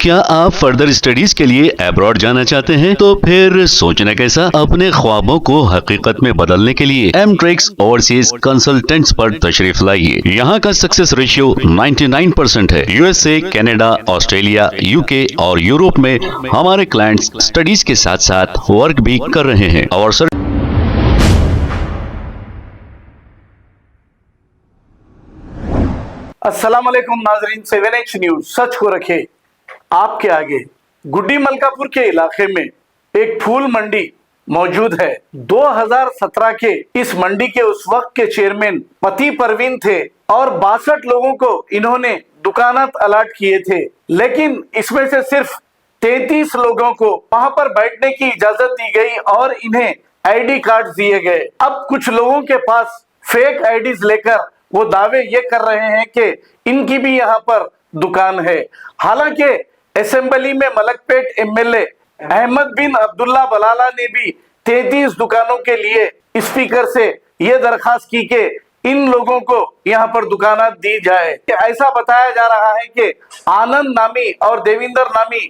क्या आप further studies के लिए अब्रॉड जाना चाहते हैं? तो फिर सोचना कैसा, अपने ख्वाबों को हकीकत में बदलने के लिए एमट्रिक्स ओवरसीज कंसल्टेंट्स पर तशरीफ लाइए। यहाँ का सक्सेस रेशियो 99% है। यूएसए, कनाडा, ऑस्ट्रेलिया, यूके और यूरोप में हमारे क्लाइंट्स स्टडीज के साथ साथ वर्क भी कर रहे हैं और अस्सलाम वालेकुम नाजरीन, 7H न्यूज सच को रखे आपके आगे। गुड्डी मलकापुर के इलाके में एक फूल मंडी मौजूद है। 2017 के इस मंडी के उस वक्त के चेयरमैन पति परवीन थे और 62 लोगों को इन्होंने दुकानात अलॉट किए थे, लेकिन इसमें से सिर्फ 33 लोगों को वहां पर बैठने की इजाजत दी गई और इन्हें आईडी कार्ड दिए गए। अब कुछ लोगों के पास फेक आईडीज लेकर वो दावे ये कर रहे हैं कि इनकी भी यहाँ पर दुकान है। हालांकि असेंबली में मलकपेट एमएलए अहमद बिन अब्दुल्ला बलाला ने भी 33 दुकानों के लिए स्पीकर से ये दरखास्त की कि इन लोगों को यहाँ पर दुकानात दी जाए। ऐसा बताया जा रहा है कि आनंद नामी और देविंदर नामी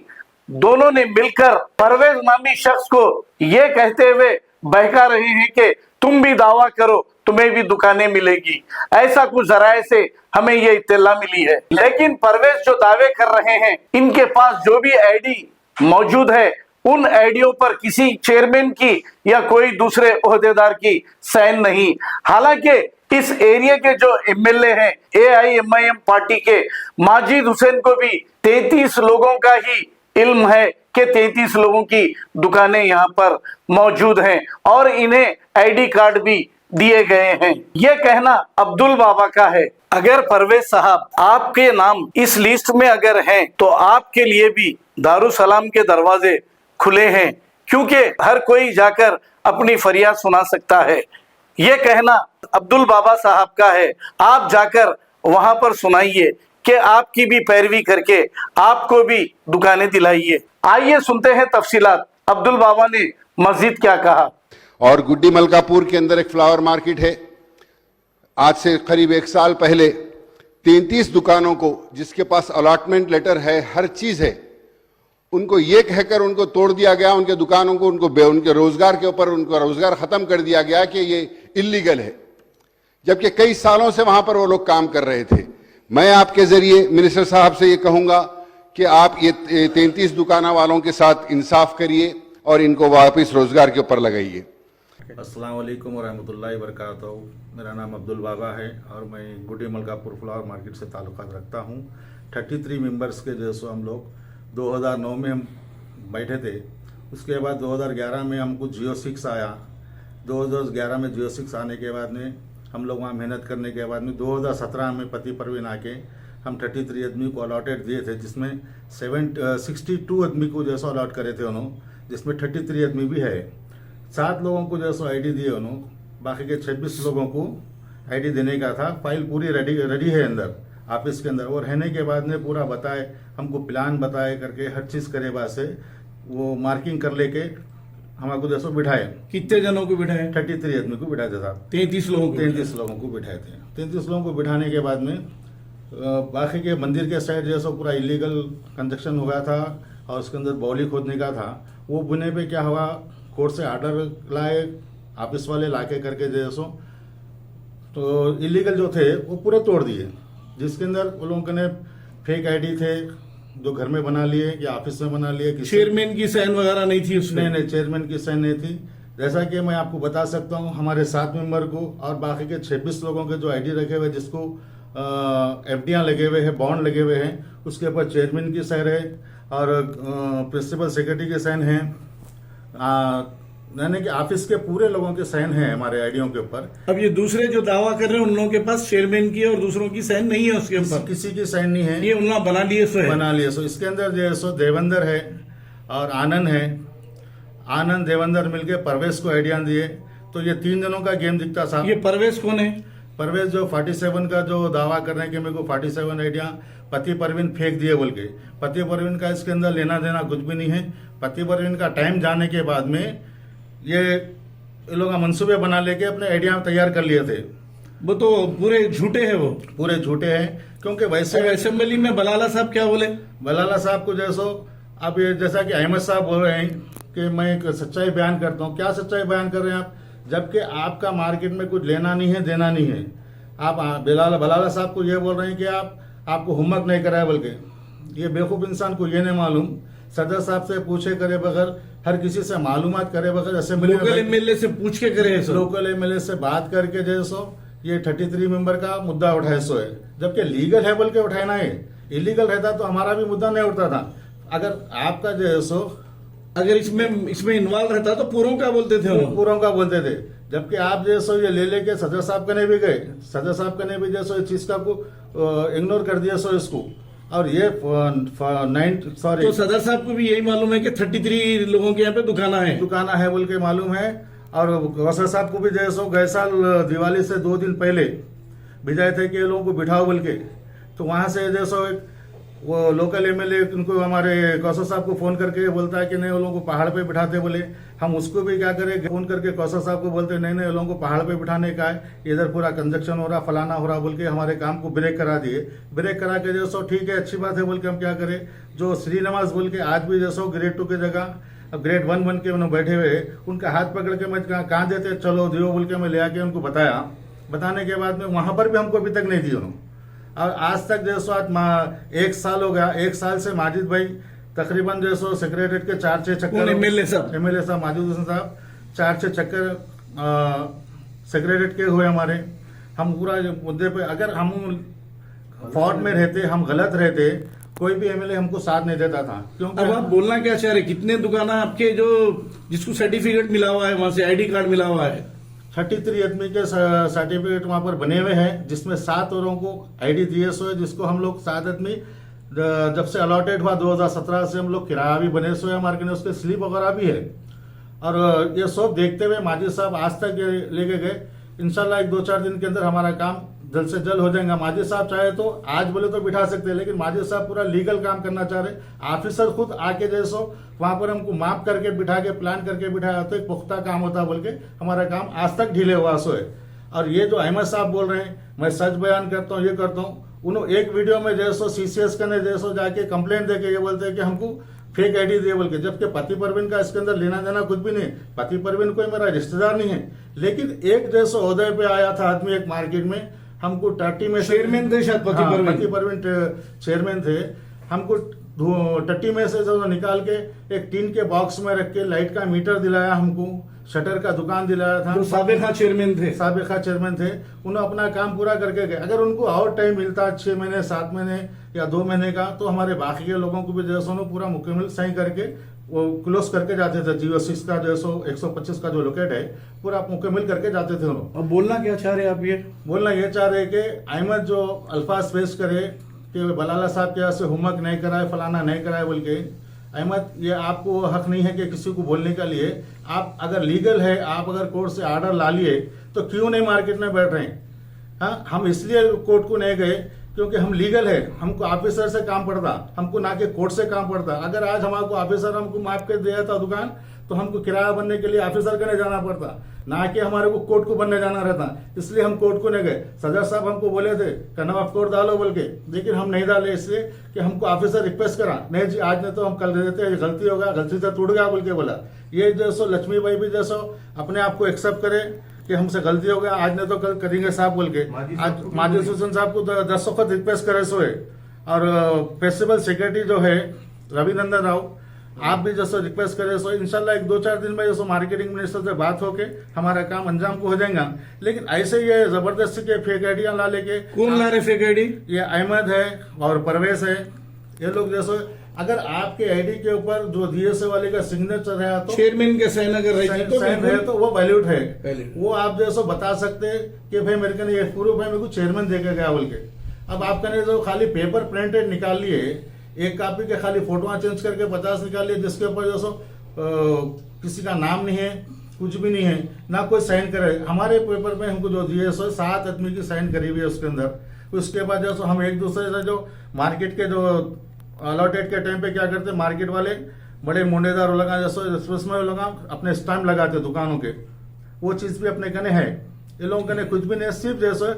दोनों ने मिलकर परवेज नामी शख्स को ये कहते हुए बहका रहे हैं कि तुम भी दावा करो, तुम्हें भी दुकानें मिलेगी। ऐसा कुछ जराए से हमें ये इत्तला मिली है, लेकिन परवेज जो दावे कर रहे हैं, इनके पास जो भी आईडी मौजूद है उन आईडियों पर किसी चेयरमैन की या कोई दूसरे ओहदेदार की साइन नहीं। हालांकि इस एरिया के जो एमएलए हैं AIMIM पार्टी के माजिद हुसैन को भी 33 लोगों का ही इल्म है कि 33 लोगों की दुकानें यहाँ पर मौजूद हैं और इन्हें आईडी कार्ड भी दिए गए हैं। ये कहना अब्दुल बाबा का है। अगर परवेज साहब आपके नाम इस लिस्ट में अगर हैं तो आपके लिए भी दारुसलाम के दरवाजे खुले हैं, क्योंकि हर कोई जाकर अपनी फरियाद सुना सकता है। ये कहना अब्दुल बाबा साहब का है। आप जाकर वहां पर सुनाइए कि आपकी भी पैरवी करके आपको भी दुकानें दिलाइए। आइए सुनते हैं तफसीलात, अब्दुल बाबा ने मस्जिद क्या कहा। और गुड्डी मलकापुर के अंदर एक फ्लावर मार्केट है। आज से करीब 1 साल पहले 33 दुकानों को जिसके पास अलॉटमेंट लेटर है, हर चीज है, उनको ये कहकर उनको तोड़ दिया गया। उनके दुकानों को उनके रोजगार के ऊपर उनका रोजगार खत्म कर दिया गया कि ये इलीगल है, जबकि कई सालों से वहां पर वो लोग काम कर रहे थे। मैं आपके जरिए मिनिस्टर साहब से ये कहूंगा कि आप ये 33 दुकाना वालों के साथ इंसाफ करिए और इनको वापस रोजगार के ऊपर लगाइए। अस्सलाम वालेकुम वरहमतुल्लाहि वबरकातुहू। मेरा नाम अब्दुल बाबा है और मैं गुड्डी मलकापुर फ्लावर मार्केट से ताल्लुक़ात रखता हूँ। 33 मेंबर्स के जैसे हम लोग 2009 में हम बैठे थे। उसके बाद 2011 में हमको जियो 6 आया। 2011 में जियो 6 आने के बाद में हम लोग वहाँ मेहनत करने के बाद में 2017 में पति परवीन आके हम 33 आदमी को अलॉटेड दिए थे, जिसमें 62 आदमी को जैसा अलॉट करे थे उन्होंने, जिसमें 33 आदमी भी है। 7 लोगों को जैसा आईडी दिए उन्होंने, बाकी के 26 लोगों को आईडी देने का था। फाइल पूरी रेडी है अंदर ऑफिस के अंदर। और रहने के बाद में पूरा बताए, हमको प्लान बताए करके हर चीज़ करे बाद से वो मार्किंग कर लेके हमको जैसो बिठाए। कितने जनों को बिठाए? 33 आदमी को बिठाए थे साहब। 33 लोगों को बिठाए थे। 33 लोगों को बिठाने के बाद में बाकी के मंदिर के साइड जैसा पूरा इलीगल कंस्ट्रक्शन हो गया था और उसके अंदर बौली खोदने का था। वो बुने पे क्या हुआ, कोर्ट से आर्डर लाए ऑफिस वाले लाके करके जैसो, तो इलीगल जो थे वो पूरे तोड़ दिए, जिसके अंदर वो लोगों ने फेक आईडी थे जो घर में बना लिए या ऑफिस में बना लिए। चेयरमैन की साइन वगैरह नहीं थी उसमें? नहीं, चेयरमैन की साइन नहीं थी। जैसा कि मैं आपको बता सकता हूँ, हमारे 7 मेंबर को और बाकी के 26 लोगों के जो आईडी रखे हुए, जिसको FDयां लगे हुए हैं, बॉन्ड लगे हुए हैं, उसके ऊपर चेयरमैन की साइन है और प्रिंसिपल सेक्रेटरी के साइन है, यानी कि ऑफिस के पूरे लोगों के साइन है हमारे आईडियों के ऊपर। अब ये दूसरे जो दावा कर रहे हैं उन लोगों के पास चेयरमैन की और दूसरों की साइन नहीं है उसके ऊपर? किसी की साइन नहीं है। ये उन्होंने बना लिए सो इसके अंदर जो है सो देवेंदर है और आनंद है। आनंद देवेंदर मिलके परवेज को आइडिया दिए, तो ये 3 जनों का गेम दिखता था। ये परवेज कौन है? परवेज जो 47 का जो दावा कर रहे हैं कि मेरे को 47 आइडिया पति परवीन फेंक दिए बोल के। पति परवीन का इसके अंदर लेना देना कुछ भी नहीं है। पति परवीन का टाइम जाने के बाद में ये लोग मंसूबे बना लेके अपने आइडिया तैयार कर लिए थे। वो तो पूरे झूठे हैं वो। पूरे झूठे हैं, क्योंकि वैसे असेंबली में बलाला साहब क्या बोले? बलाला साहब को अब ये जैसा कि अहमद साहब बोल रहे हैं कि मैं एक सच्चाई बयान करता हूँ। क्या सच्चाई बयान कर रहे हैं आप? जबकि आपका मार्केट में कुछ लेना नहीं है, देना नहीं है। आप बलाला साहब को ये बोल रहे हैं कि आपको होमवर्क नहीं कराया, बल्कि ये बेवकूफ़ इंसान को ये नहीं मालूम, सदर साहब से पूछे करे बगैर, हर किसी से मालूमात करे बगैर असेंबली लोकल एमएलए से पूछ के करे, लोकल एमएलए से बात करके ये 33 मेंबर का मुद्दा उठाए सो है। जबकि लीगल है बोल के उठाना है, इलीगल रहता तो हमारा भी मुद्दा नहीं उठता था। अगर आपका अगर इसमें इन्वॉल्व रहता तो पूरों का बोलते थे, पूरों का बोलते थे। जबकि आप ये ले लेके सदर साहब कने भी गए, सदर साहब कने भी इस चीज का को इग्नोर कर दिया इसको। और ये तो सदर साहब को भी यही मालूम है कि 33 लोगों के यहाँ पे दुकाना है बोल के मालूम है। और कौशल साहब को भी गए साल दिवाली से 2 दिन पहले भिजाए थे कि ये लोगों को बिठाओ बोल के। तो वहां से वो लोकल एमएलए उनको हमारे कौशल साहब को फोन करके बोलता है कि नहीं, वो लोगों को पहाड़ पे बिठाते बोले। हम उसको भी क्या करें, फोन करके कौशल साहब को बोलते नहीं, वो लोगों को पहाड़ पे बिठाने का है, इधर पूरा कंजक्शन हो रहा, फलाना हो रहा बोल के हमारे काम को ब्रेक करा दिए। ब्रेक करा के ठीक है, अच्छी बात है बोल के हम क्या करें। जो श्री नवाज बोल के आज भी ग्रेड 2 की जगह अब ग्रेड 1 बन के उन्होंने बैठे हुए, उनका हाथ पकड़ के मैं कहाँ देते, चलो दियो बोल के मैं ले आके उनको बताया। बताने के बाद में वहां पर भी हमको अभी तक नहीं दिए उन्होंने। और आज तक आज 1 साल हो गया, 1 साल से माजिद भाई तकरीबन सेक्रेटरीट के 4-6 चक्कर, एमएलए साहब माजिद हुसैन साहब 4-6 चक्कर सेक्रेटरीट के हुए हमारे। हम पूरा मुद्दे पे, अगर हम फॉल्ट में रहते, हम गलत रहते, कोई भी एमएलए हमको साथ नहीं देता था। क्योंकि अब आप बोलना क्या चाह रहे, कितने दुकान आपके जिसको सर्टिफिकेट मिला हुआ है, वहां से आईडी कार्ड मिला हुआ है? 33 आदमी के सर्टिफिकेट वहां पर बने हुए हैं, जिसमें 7 औरों को आईडी दिए सो है, जिसको हम लोग 7 आदमी जब से अलॉटेड हुआ 2017 से हम लोग किराया भी बने सो है हमारे के, उसके स्लिप वगैरह भी है। और ये सब देखते हुए माजिद साहब आज तक लेके गए। इंशाल्लाह 1-2-4 दिन के अंदर हमारा काम जल्द से जल्द हो जाएगा। माजिद साहब चाहे तो आज बोले तो बिठा सकते हैं, लेकिन माजिद साहब पूरा लीगल काम करना चाह रहे। ऑफिसर खुद आके वहां पर हमको माप करके बिठा के प्लान करके बिठाया तो एक पुख्ता काम होता बोल के हमारा काम आज तक ढीले हुआ सो है। और ये जो अहमद साहब बोल रहे हैं, मैं सच बयान करता हूँ, ये करता हूँ। उन्होंने एक वीडियो में सीसीएस का ने जाके कंप्लेंट दे के ये बोलते हैं कि हमको फेक आईडी दिए बोल के, जबकि पति परवीन का इसके अंदर लेना देना कुछ भी नहीं। पति परवीन कोई मेरा रिश्तेदार नहीं है, लेकिन एक ओहदे पे आया था आदमी एक मार्केट में, हमको 30 में चेयरमैन थे शायद, पति परवीन चेयरमैन थे। हमको 30 में से निकाल के एक टीन के बॉक्स में रख के लाइट का मीटर दिलाया, हमको शटर का दुकान दिलाया था। साबिका चेयरमैन थे। उन्होंने अपना काम पूरा करके गए। अगर उनको और टाइम मिलता 6 महीने 7 महीने या 2 महीने का, तो हमारे बाकी के लोगों को भी पूरा मुकम्मल सही करके वो क्लोज करके जाते थे। GO6 का 125 का जो लोकेट है पूरा मुकम्मल करके जाते थे उन्होंने। अब बोलना क्या चाह रहे हैं आप? ये बोलना ये चाह रहे कि अहमद जो अल्फाज पेश करे कि बलाला साहब के यहाँ से होमवर्क नहीं कराए, फलाना नहीं कराए बोल के, अहमद ये आपको हक नहीं है कि किसी को बोलने के लिए। आप अगर लीगल है, आप अगर कोर्ट से ऑर्डर ला लिए तो क्यों नहीं मार्केट में बैठ रहे हैं? हाँ, हम इसलिए कोर्ट को नहीं गए क्योंकि हम लीगल है, हमको ऑफिसर से काम पड़ता, हमको ना कि कोर्ट से काम पड़ता। अगर आज हमारे ऑफिसर हमको माफ कर दिया था दुकान, तो हमको किराया बनने के लिए ऑफिसर करने जाना पड़ता, ना कि हमारे को कोर्ट को बनने जाना रहता। इसलिए हम कोर्ट को नहीं गए। सदर साहब हमको बोले थे कनव ऑफ कोर्ट डालो बोल के, लेकिन हम नहीं डाले, इसलिए कि हमको ऑफिसर रिक्वेस्ट करा, नहीं जी आज नहीं तो हम कल दे देते, गलती होगा, गलती से टूट गया बोल के बोला। ये लक्ष्मी भाई भी अपने आप को एक्सेप्ट करे कि हमसे गलती हो गया, आज नहीं तो कल करेंगे साहब बोल के। आज माजिद हुसैन साहब को 10 वक्त रिक्वेस्ट करे सो है। और फेस्टिवल सेक्रेटरी जो है रविनंदन राव, आप भी रिक्वेस्ट करे सो इंशाल्लाह 1-2-4 दिन में मार्केटिंग मिनिस्टर से बात होके हमारा काम अंजाम को हो जाएगा। लेकिन ऐसे ये जबरदस्ती के फेक आइडिया ला लेके, कौन ला रहे फेक आईडी? ये अहमद है और परवेज है। ये लोग अगर आपके आईडी के ऊपर जो DSA वाले का सिग्नेचर है तो चेयरमैन के साइन अगर है तो वो वैलिड है। वो आप बता सकते कि भाई मेरे को ये प्रूफ है, मेरे को चेयरमैन देके गया बोल के। अब आपने खाली पेपर प्रिंटेड निकाल लिए, एक कॉपी के खाली फोटोआं चेंज करके 50 निकाल लिए, जिसके ऊपर किसी का नाम नहीं है, कुछ भी नहीं है, ना कोई साइन करे। हमारे पेपर में हमको जो दिए 7 आदमी की साइन करी हुई है उसके अंदर। उसके बाद हम एक दूसरे से मार्केट के अलॉटेड के टाइम पे क्या करते, मार्केट वाले बड़े मुंडेदार लगा एक्सप्रेस में लगा अपने स्टैम्प लगाते दुकानों के, वो चीज भी अपने कने है। ये लोगों ने कुछ भी नहीं, सिर्फ जैसे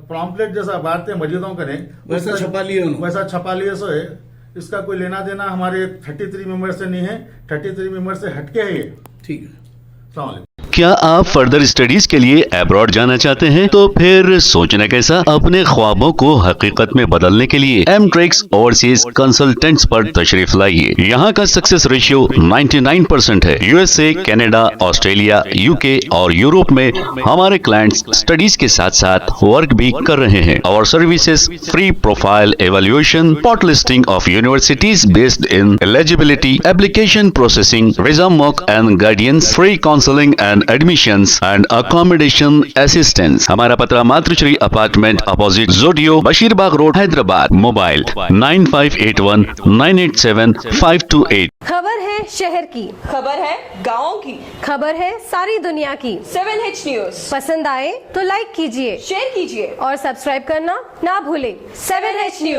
प्रॉम्पलेट जैसा भारतीय मस्जिदों का नहीं वैसा छपा लिए उन्होंने। वैसा छपा लिए सो है। इसका कोई लेना देना हमारे 33 मेंबर से नहीं है, 33 मेंबर से हटके है ये। ठीक है। अस्सलाम वालेकुम। क्या आप फर्दर स्टडीज के लिए अब्रॉड जाना चाहते हैं? तो फिर सोचना कैसा, अपने ख्वाबों को हकीकत में बदलने के लिए एमट्रिक्स ओवरसीज कंसल्टेंट्स पर तशरीफ लाइए। यहाँ का सक्सेस रेशियो 99% है। यूएसए, कनाडा, ऑस्ट्रेलिया, यूके और यूरोप में हमारे क्लाइंट्स स्टडीज के साथ साथ वर्क भी कर रहे हैं। और services free profile evaluation, spot listing of universities based in eligibility, application processing, visa mock and guidance, free counselling and admissions and accommodation assistance. हमारा पता मातृश्री अपार्टमेंट अपोजिट जोडियो, बशीरबाग रोड, हैदराबाद। मोबाइल 9581987528। खबर है शहर की, खबर है गाँव की, खबर है सारी दुनिया की। 7H न्यूज पसंद आए तो लाइक कीजिए, शेयर कीजिए और सब्सक्राइब करना ना भूलें। 7H news.